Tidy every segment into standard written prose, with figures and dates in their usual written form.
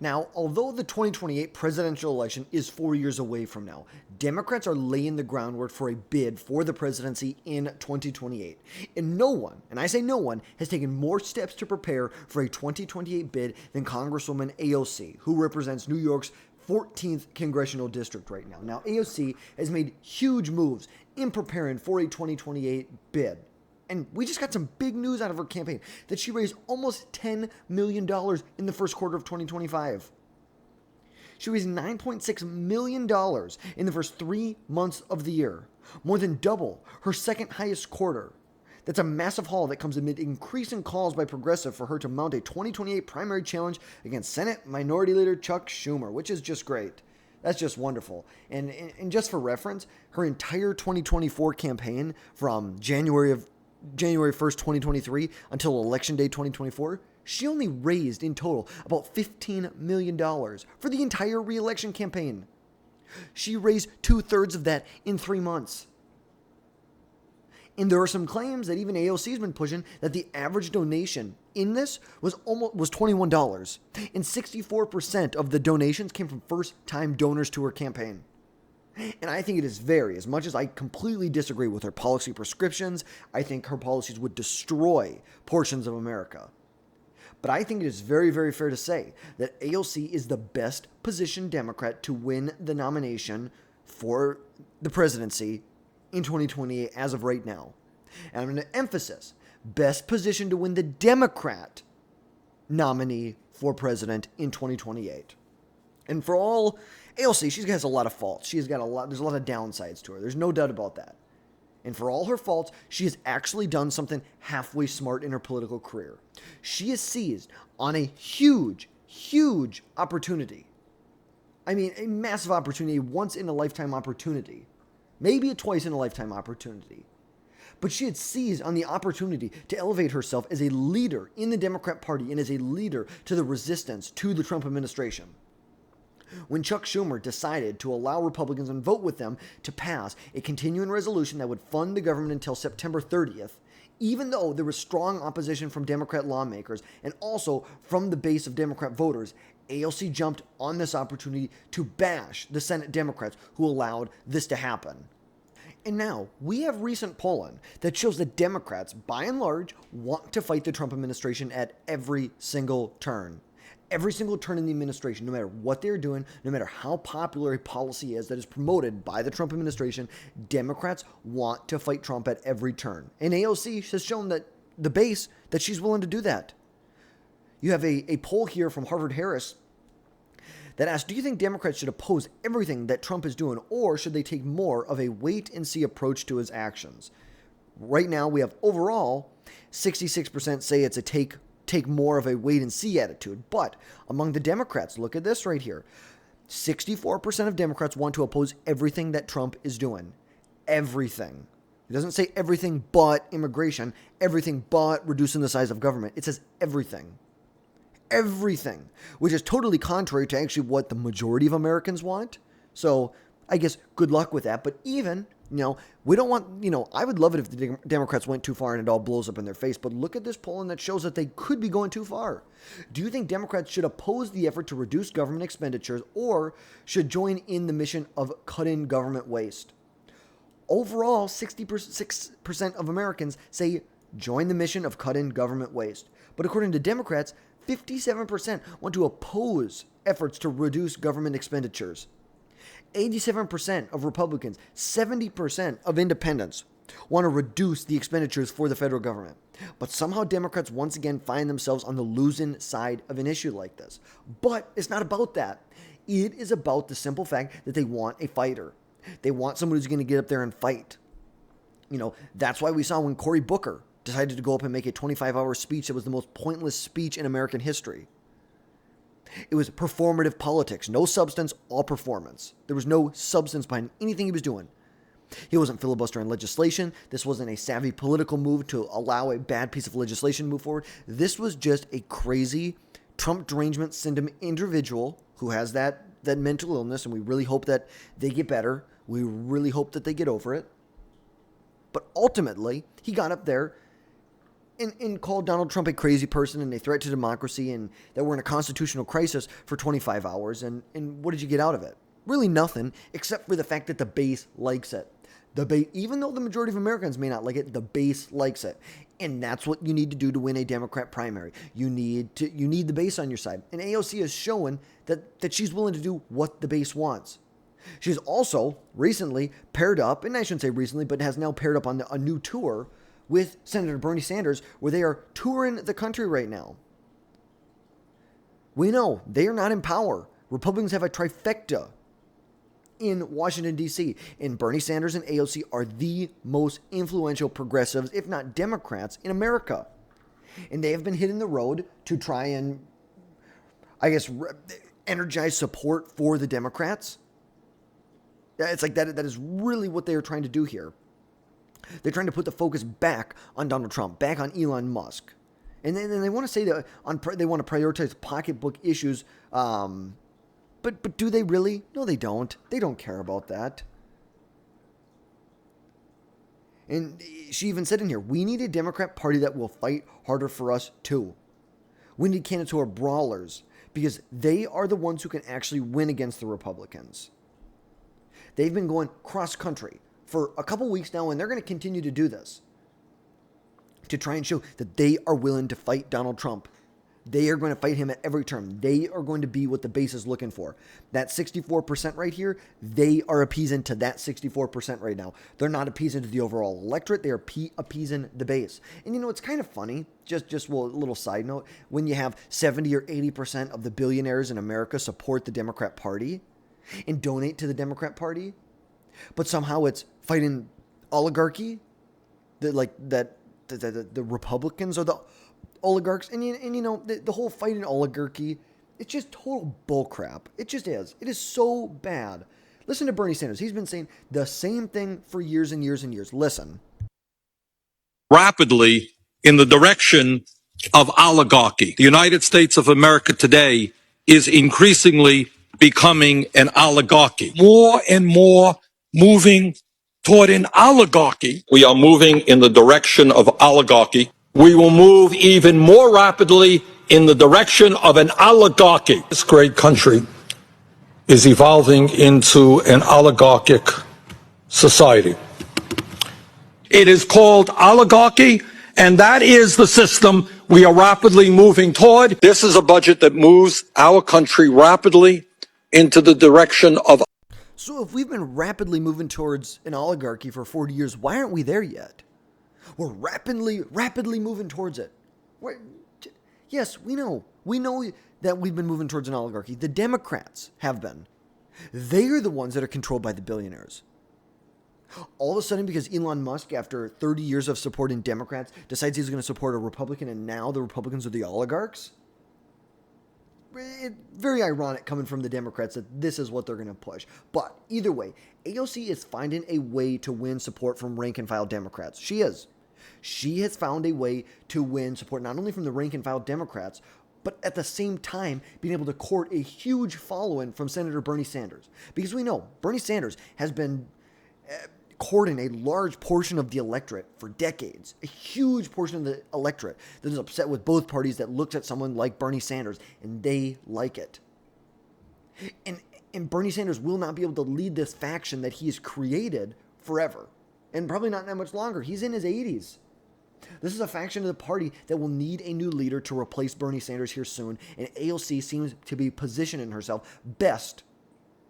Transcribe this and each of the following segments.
Now, although the 2028 presidential election is 4 years away from now, Democrats are laying the groundwork for a bid for the presidency in 2028. And no one, and I say no one, has taken more steps to prepare for a 2028 bid than Congresswoman AOC, who represents New York's 14th congressional district right now. Now, AOC has made huge moves in preparing for a 2028 bid. And we just got some big news out of her campaign that she raised almost $10 million in the first quarter of 2025. She raised $9.6 million in the first 3 months of the year, more than double her second highest quarter. That's a massive haul that comes amid increasing calls by progressive for her to mount a 2028 primary challenge against Senate Minority Leader Chuck Schumer, which is just great. That's just wonderful. And just for reference, her entire 2024 campaign from January 1st, 2023 until Election Day 2024, she only raised in total about $15 million for the entire re-election campaign. She raised 2/3 of that in 3 months. And there are some claims that even AOC has been pushing that the average donation in this was $21, and 64% of the donations came from first-time donors to her campaign. And I think it is as much as I completely disagree with her policy prescriptions, I think her policies would destroy portions of America. But I think it is very, very fair to say that AOC is the best positioned Democrat to win the nomination for the presidency in 2028 as of right now. And I'm going to emphasize, best positioned to win the Democrat nominee for president in 2028. And for all AOC, she has a lot of faults. There's a lot of downsides to her. There's no doubt about that. And for all her faults, she has actually done something halfway smart in her political career. She has seized on a huge, huge opportunity. I mean, a massive opportunity, once in a lifetime opportunity. Maybe a twice in a lifetime opportunity. But she had seized on the opportunity to elevate herself as a leader in the Democrat Party and as a leader to the resistance to the Trump administration. When Chuck Schumer decided to allow Republicans and vote with them to pass a continuing resolution that would fund the government until September 30th, even though there was strong opposition from Democrat lawmakers and also from the base of Democrat voters, AOC jumped on this opportunity to bash the Senate Democrats who allowed this to happen. And now, we have recent polling that shows that Democrats, by and large, want to fight the Trump administration at every single turn. Every single turn in the administration, no matter what they're doing, no matter how popular a policy is that is promoted by the Trump administration, Democrats want to fight Trump at every turn. And AOC has shown that the base that she's willing to do that. You have a poll here from Harvard-Harris that asks, do you think Democrats should oppose everything that Trump is doing, or should they take more of a wait-and-see approach to his actions? Right now, we have overall 66% say it's a take more of a wait-and-see attitude. But among the Democrats, look at this right here. 64% of Democrats want to oppose everything that Trump is doing. Everything. It doesn't say everything but immigration, everything but reducing the size of government. It says everything. Everything. Which is totally contrary to actually what the majority of Americans want. So I guess good luck with that. But even, we don't want, I would love it if the Democrats went too far and it all blows up in their face. But look at this polling that shows that they could be going too far. Do you think Democrats should oppose the effort to reduce government expenditures or should join in the mission of cutting government waste? Overall, 66% of Americans say join the mission of cutting government waste. But according to Democrats, 57% want to oppose efforts to reduce government expenditures. 87% of Republicans, 70% of independents want to reduce the expenditures for the federal government. But somehow Democrats once again find themselves on the losing side of an issue like this. But it's not about that. It is about the simple fact that they want a fighter. They want someone who's going to get up there and fight. That's why we saw when Cory Booker decided to go up and make a 25-hour speech that was the most pointless speech in American history. It was performative politics. No substance, all performance. There was no substance behind anything he was doing. He wasn't filibustering legislation. This wasn't a savvy political move to allow a bad piece of legislation to move forward. This was just a crazy Trump derangement syndrome individual who has that mental illness, and we really hope that they get better. We really hope that they get over it. But ultimately, he got up there and called Donald Trump a crazy person and a threat to democracy and that we're in a constitutional crisis for 25 hours. And what did you get out of it? Really nothing, except for the fact that the base likes it. Even though the majority of Americans may not like it, the base likes it. And that's what you need to do to win a Democrat primary. You need the base on your side. And AOC is showing that she's willing to do what the base wants. She's also recently paired up, and I shouldn't say recently, but has now paired up on a new tour with Senator Bernie Sanders, where they are touring the country right now. We know they are not in power. Republicans have a trifecta in Washington, D.C., and Bernie Sanders and AOC are the most influential progressives, if not Democrats, in America. And they have been hitting the road to try and, I guess, energize support for the Democrats. It's like that is really what they are trying to do here. They're trying to put the focus back on Donald Trump, back on Elon Musk. And then they want to say that they want to prioritize pocketbook issues. But do they really? No, they don't. They don't care about that. And she even said in here, we need a Democrat Party that will fight harder for us too. We need candidates who are brawlers because they are the ones who can actually win against the Republicans. They've been going cross-country for a couple weeks now, and they're going to continue to do this to try and show that they are willing to fight Donald Trump. They are going to fight him at every turn. They are going to be what the base is looking for. That 64% right here, they are appeasing to that 64% right now. They're not appeasing to the overall electorate. They are appeasing the base. And it's kind of funny, just a little side note, when you have 70 or 80% of the billionaires in America support the Democrat Party and donate to the Democrat Party, but somehow it's fighting oligarchy, the Republicans are the oligarchs, and the whole fighting oligarchy, it's just total bullcrap. It just is. It is so bad. Listen to Bernie Sanders. He's been saying the same thing for years and years and years. Listen. Rapidly in the direction of oligarchy. The United States of America today is increasingly becoming an oligarchy. More and more moving toward an oligarchy. We are moving in the direction of oligarchy. We will move even more rapidly in the direction of an oligarchy. This great country is evolving into an oligarchic society. It is called oligarchy, and that is the system we are rapidly moving toward. This is a budget that moves our country rapidly into the direction of. So if we've been rapidly moving towards an oligarchy for 40 years, why aren't we there yet? We're rapidly moving towards it. Yes, we know. We know that we've been moving towards an oligarchy. The Democrats have been. They are the ones that are controlled by the billionaires. All of a sudden, because Elon Musk, after 30 years of supporting Democrats, decides he's going to support a Republican, and now the Republicans are the oligarchs? Very ironic coming from the Democrats that this is what they're going to push. But either way, AOC is finding a way to win support from rank-and-file Democrats. She is. She has found a way to win support not only from the rank-and-file Democrats, but at the same time being able to court a huge following from Senator Bernie Sanders. Because we know Bernie Sanders has been courting a large portion of the electorate for decades. A huge portion of the electorate that is upset with both parties, that looks at someone like Bernie Sanders and they like it. And Bernie Sanders will not be able to lead this faction that he has created forever. And probably not that much longer. He's in his 80s. This is a faction of the party that will need a new leader to replace Bernie Sanders here soon. And AOC seems to be positioning herself best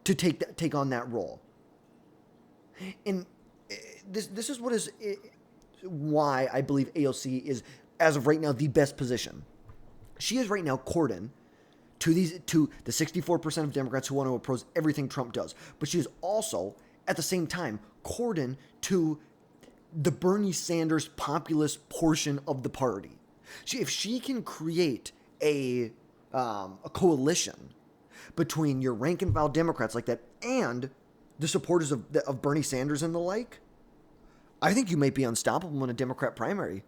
to take on that role. And this is what is why I believe AOC is, as of right now, the best position. She is right now courting to the 64% of Democrats who want to oppose everything Trump does. But she is also, at the same time, courting to the Bernie Sanders populist portion of the party. If she can create a coalition between your rank and file Democrats like that and the supporters of Bernie Sanders and the like, I think you might be unstoppable in a Democrat primary.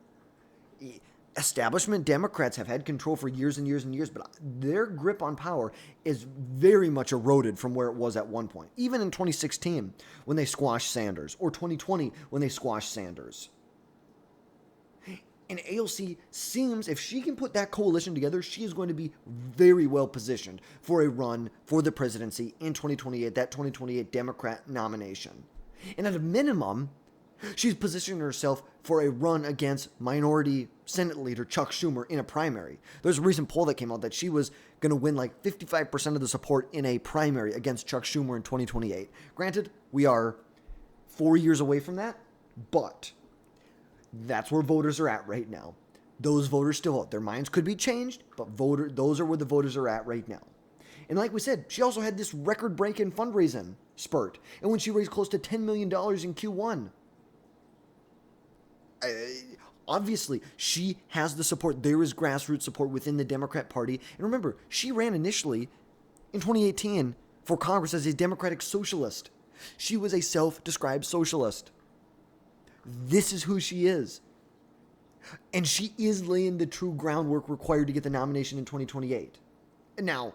Establishment Democrats have had control for years and years and years, but their grip on power is very much eroded from where it was at one point. Even in 2016, when they squashed Sanders, or 2020, when they squashed Sanders. And AOC seems, if she can put that coalition together, she is going to be very well positioned for a run for the presidency in 2028, that 2028 Democrat nomination. And at a minimum, she's positioning herself for a run against minority Senate leader Chuck Schumer in a primary. There's a recent poll that came out that she was going to win like 55% of the support in a primary against Chuck Schumer in 2028. Granted, we are 4 years away from that, but that's where voters are at right now. Those voters still vote. Their minds could be changed, but those are where the voters are at right now. And like we said, she also had this record-breaking fundraising spurt. And when she raised close to $10 million in Q1, obviously, she has the support. There is grassroots support within the Democrat Party. And remember, she ran initially in 2018 for Congress as a Democratic socialist. She was a self-described socialist. This is who she is. And she is laying the true groundwork required to get the nomination in 2028. Now,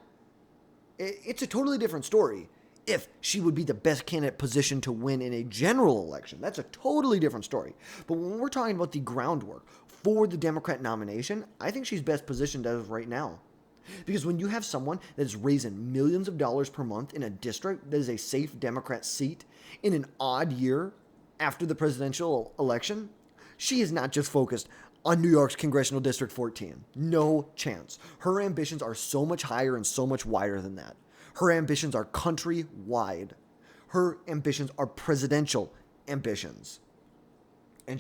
it's a totally different story if she would be the best candidate positioned to win in a general election. That's a totally different story. But when we're talking about the groundwork for the Democrat nomination, I think she's best positioned as of right now. Because when you have someone that is raising millions of dollars per month in a district that is a safe Democrat seat in an odd year after the presidential election, she is not just focused on New York's Congressional District 14. No chance. Her ambitions are so much higher and so much wider than that. Her ambitions are country-wide. Her ambitions are presidential ambitions. And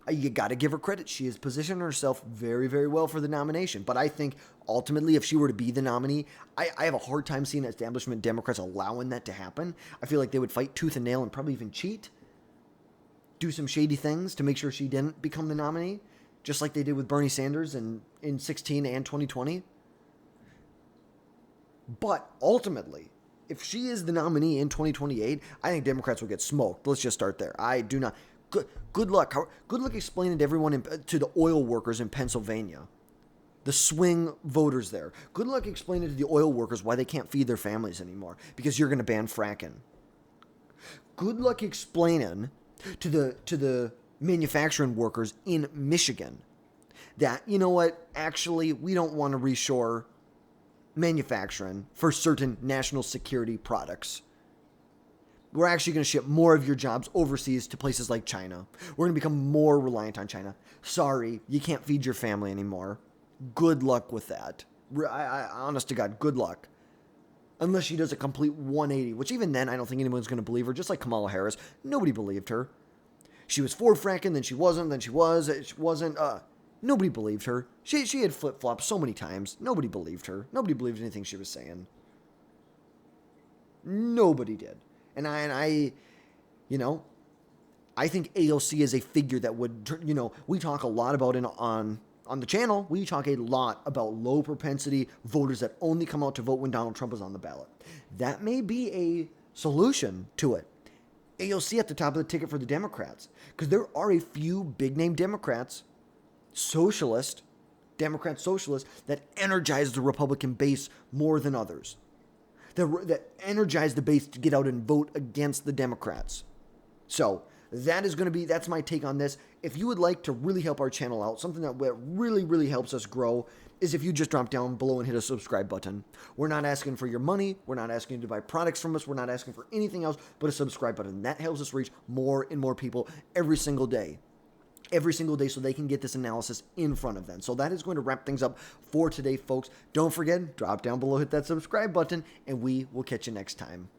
you got to give her credit. She has positioned herself very, very well for the nomination. But I think ultimately, if she were to be the nominee, I have a hard time seeing establishment Democrats allowing that to happen. I feel like they would fight tooth and nail and probably even cheat. Do some shady things to make sure she didn't become the nominee, just like they did with Bernie Sanders in 16 and 2020. But ultimately, if she is the nominee in 2028, I think Democrats will get smoked. Let's just start there. I do not. Good luck. Good luck explaining to everyone, to the oil workers in Pennsylvania, the swing voters there. Good luck explaining to the oil workers why they can't feed their families anymore because you're going to ban fracking. Good luck explaining to the manufacturing workers in Michigan that, you know what, actually, we don't want to reshore manufacturing for certain national security products. We're actually going to ship more of your jobs overseas to places like China. We're going to become more reliant on China. Sorry, you can't feed your family anymore. Good luck with that. Honest to God, good luck. Unless she does a complete 180, which even then, I don't think anyone's going to believe her. Just like Kamala Harris, nobody believed her. She was for fracking, then she wasn't, then she wasn't. Nobody believed her. She had flip-flopped so many times. Nobody believed her. Nobody believed anything she was saying. Nobody did. And I think AOC is a figure that would, we talk a lot about on the channel, we talk a lot about low propensity voters that only come out to vote when Donald Trump is on the ballot. That may be a solution to it. AOC at the top of the ticket for the Democrats, because there are a few big-name Democrats, Democrat socialists, that energize the Republican base more than others. That energize the base to get out and vote against the Democrats. So that's my take on this. If you would like to really help our channel out, something that really, really helps us grow is if you just drop down below and hit a subscribe button. We're not asking for your money. We're not asking you to buy products from us. We're not asking for anything else but a subscribe button. That helps us reach more and more people every single day. So they can get this analysis in front of them. So that is going to wrap things up for today, folks. Don't forget, drop down below, hit that subscribe button, and we will catch you next time.